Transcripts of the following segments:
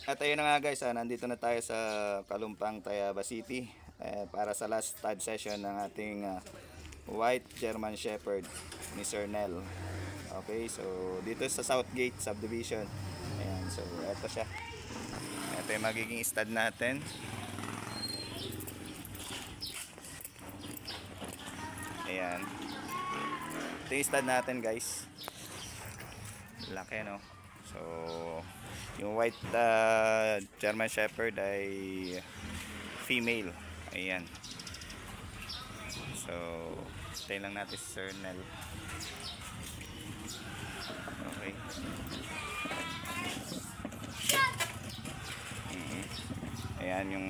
At ayun na nga guys, nandito na tayo sa Kalumpang, Tayaba City para sa last stud session ng ating White German Shepherd ni Sir Nel. Okay, so dito sa Southgate Subdivision. Ayan, so eto siya. Ito yung magiging stud natin. Ayan. Ito yung stud natin guys. Laki no. So yung white German Shepherd ay female. Ayan. So tayo lang natin si Sir Nel. Okay. Ayan yung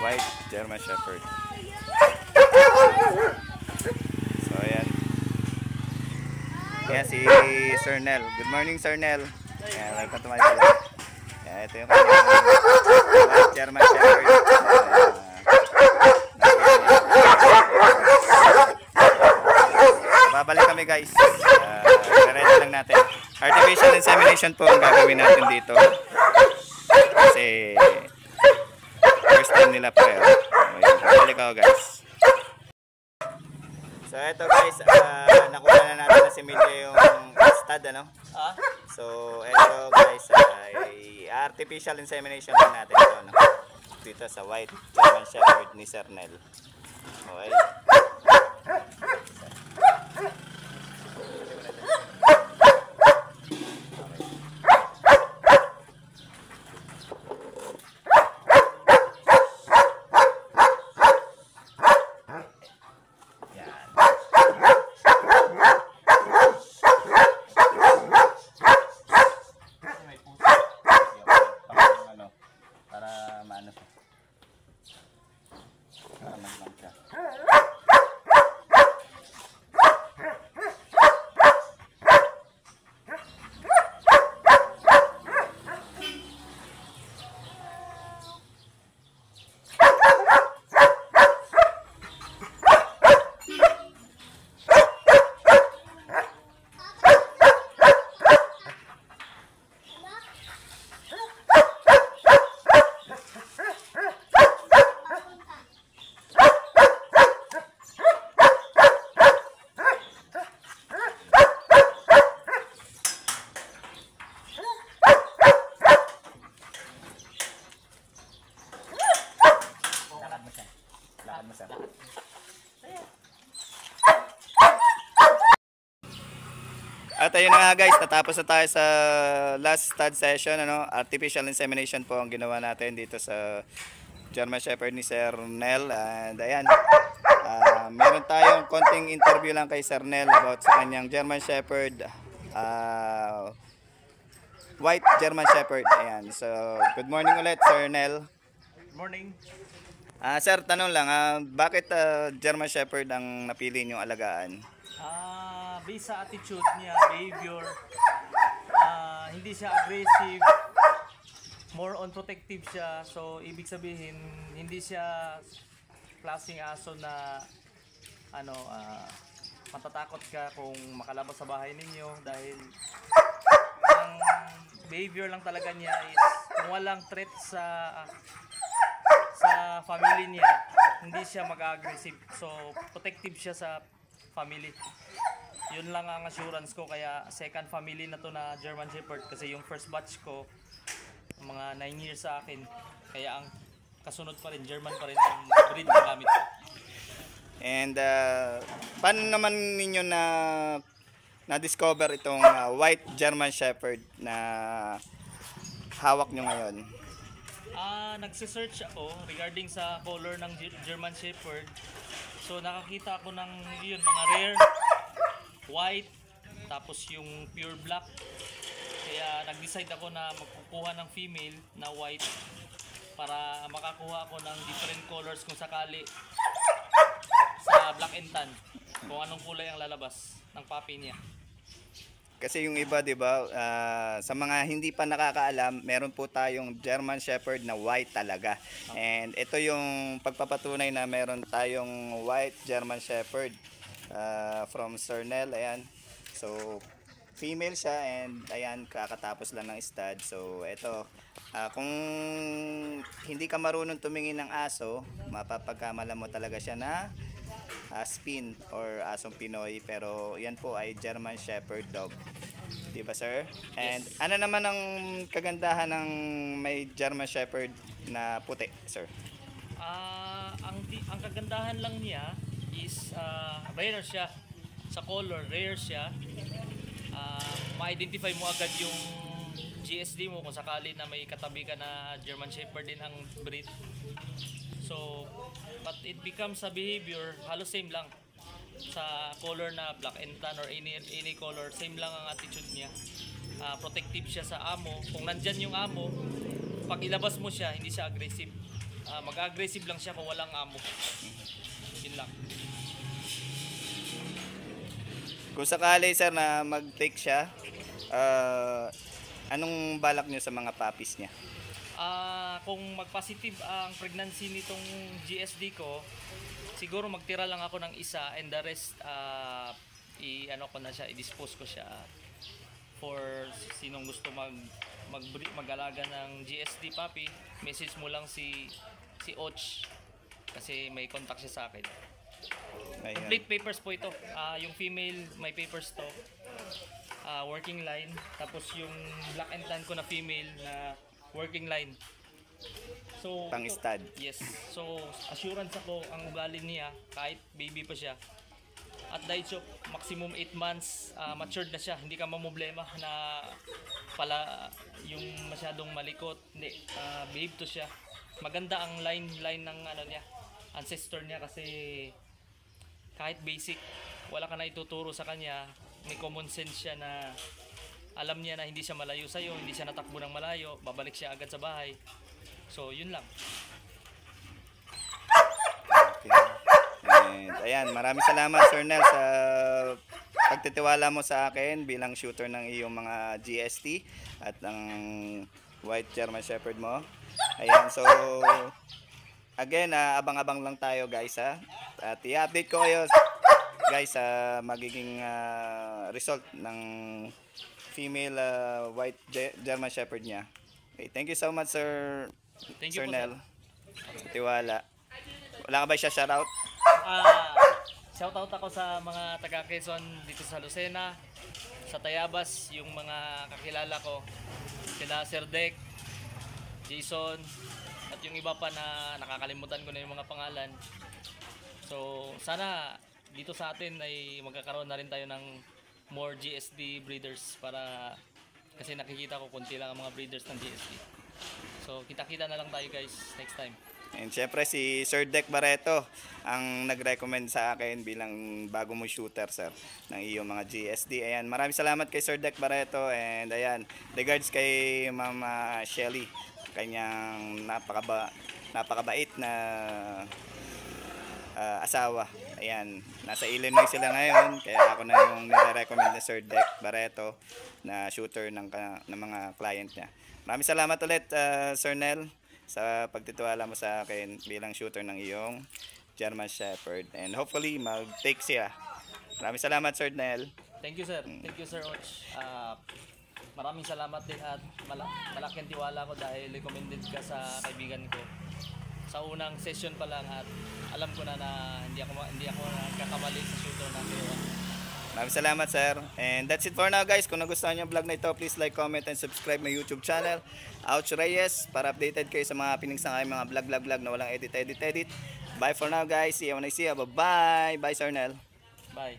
white German Shepherd. So ayan. Ayan si Sir Nel. Good morning Sir Nel. Ayan, welcome to my vlog. Ayan, ito yung white German Shepherd. Babalik kami guys. Ready lang natin. Artificial insemination po ang gagawin natin dito. Kasi first time nila pa yun. Babalik ako guys. So eto guys, nakuha na natin na si Milya yung stud ano. So eto guys ay artificial insemination na natin ito, no? Dito sa white German Shepherd ni Sir Nel. Okay. At ayun na nga guys, natapos na tayo sa last stud session, ano, artificial insemination po ang ginawa natin dito sa German Shepherd ni Sir Nel. And ayan, meron tayong konting interview lang kay Sir Nel about sa kanyang German Shepherd, white German Shepherd. Ayan, so good morning ulit Sir Nel. Good morning. Sir, tanong lang, bakit German Shepherd ang napili niyong alagaan? Based sa attitude niya, behavior, hindi siya aggressive, more on protective siya. So, ibig sabihin, hindi siya klaseng aso na matatakot ka kung makalabas sa bahay ninyo dahil ang behavior lang talaga niya is kung walang threat sa family niya, hindi siya mag-aggressive. So, protective siya sa family. Yun lang ang assurance ko, kaya second family na to na German Shepherd, kasi yung first batch ko mga 9 years sa akin, kaya ang kasunod pa rin German pa rin ang breed na gamit ko. And paano naman ninyo na-discover itong white German Shepherd na hawak nyo ngayon? Nagsisearch ako regarding sa color ng German Shepherd. So nakakita ako ng yun, mga rare white, tapos yung pure black. Kaya nag-decide ako na magkukuha ng female na white para makakuha ako ng different colors kung sakali sa black and tan, kung anong kulay ang lalabas ng puppy niya. Kasi yung iba, 'di ba, sa mga hindi pa nakakaalam, meron po tayong German Shepherd na white talaga. And ito yung pagpapatunay na meron tayong white German Shepherd from Sir Nel. Ayan. So female siya, and ayan, kakatapos lang ng stud. So ito, kung hindi ka marunong tumingin ng aso, mapapagkamala mo talaga siya na spin or asong Pinoy, pero yan po ay German Shepherd dog. Di ba, sir? And Yes. ano naman ang kagandahan ng may German Shepherd na puti, sir? Ang kagandahan lang niya is rare siya. Sa color, rare siya. Ma-identify mo agad yung GSD mo kung sakali na may katabi ka na German Shepherd din ang breed. So, but it becomes a behavior, halos same lang. Sa color na black and tan or any color, same lang ang attitude niya. Protective siya sa amo. Kung nandyan yung amo, pag ilabas mo siya, hindi siya aggressive. Mag-aggressive lang siya kung walang amo. Yun lang. Kung sakali, sir, na mag-take siya, anong balak nyo sa mga puppies niya? Kung mag-positive ang pregnancy nitong GSD ko, siguro magtira lang ako ng isa, and the rest i-dispose ko siya for sinong gusto mag-alaga ng GSD puppy. Message mo lang si Och kasi may contact siya sa akin. Ayun. Complete papers po ito. Yung female may papers to. Working line, tapos yung black and tan ko na female na working line. So Pang stud. yes. So assurance ako ang ugali niya kahit baby pa siya. At the age of maximum 8 months, matured na siya. Hindi ka mamblema na pala yung masyadong malikot. Hindi, behave to siya. Maganda ang line ng niya, ancestor niya, kasi kahit basic, wala ka na ituturo sa kanya. May common sense siya na alam niya na hindi siya malayo sa'yo, hindi siya natakbo ng malayo, babalik siya agad sa bahay. So, yun lang. Okay. And ayan, maraming salamat, Sir Nel, sa pagtitiwala mo sa akin bilang shooter ng iyong mga GST at ang White German Shepherd mo. Ayan, so again, abang-abang lang tayo, guys, ha. At i-update ko kayo, guys, sa magiging result ng female White German Shepherd niya. Okay, thank you so much, Sir Thank you po, Nel, sa tiwala. Wala ka ba siya shoutout? Shoutout ako sa mga taga Quezon dito sa Lucena, sa Tayabas, yung mga kakilala ko, sila Sir Dek, Jason, at yung iba pa na nakakalimutan ko na yung mga pangalan. So sana dito sa atin ay magkakaroon na rin tayo ng more GSD breeders, para kasi nakikita ko konti lang ang mga breeders ng GSD. So kita-kita na lang tayo, guys, next time. And syempre si Sir Dek Barreto ang nag-recommend sa akin bilang bago mo shooter, sir, ng iyong mga GSD. Ayan, maraming salamat kay Sir Dek Barreto, and ayan, regards kay Mama Shelly, kanyang napakabait na asawa. Ayan, nasa Illinois sila ngayon, kaya ako na yung nire-recommend ni Sir Dek Barreto na shooter ng mga client niya. Maraming salamat ulit, Sir Nel, sa pagtitiwala mo sa akin bilang shooter ng iyong German Shepherd, and hopefully mag-take siya. Maraming salamat, Sir Nel. Thank you, sir. Thank you, Sir Och. Maraming salamat din, at malaking tiwala ko dahil recommended ka sa kaibigan ko sa unang session pa lang, at alam ko na hindi ako nagkakamali sa shooter ng Kiowa. Maraming salamat, sir. And that's it for now, guys. Kung nagustuhan niyo ang vlog na ito, please like, comment, and subscribe my YouTube channel, Ouch Reyes, para updated kayo sa mga piningsang mga vlog na walang edit. Bye for now, guys. See you when I see you. Bye-bye. Bye, Sir Nel. Bye.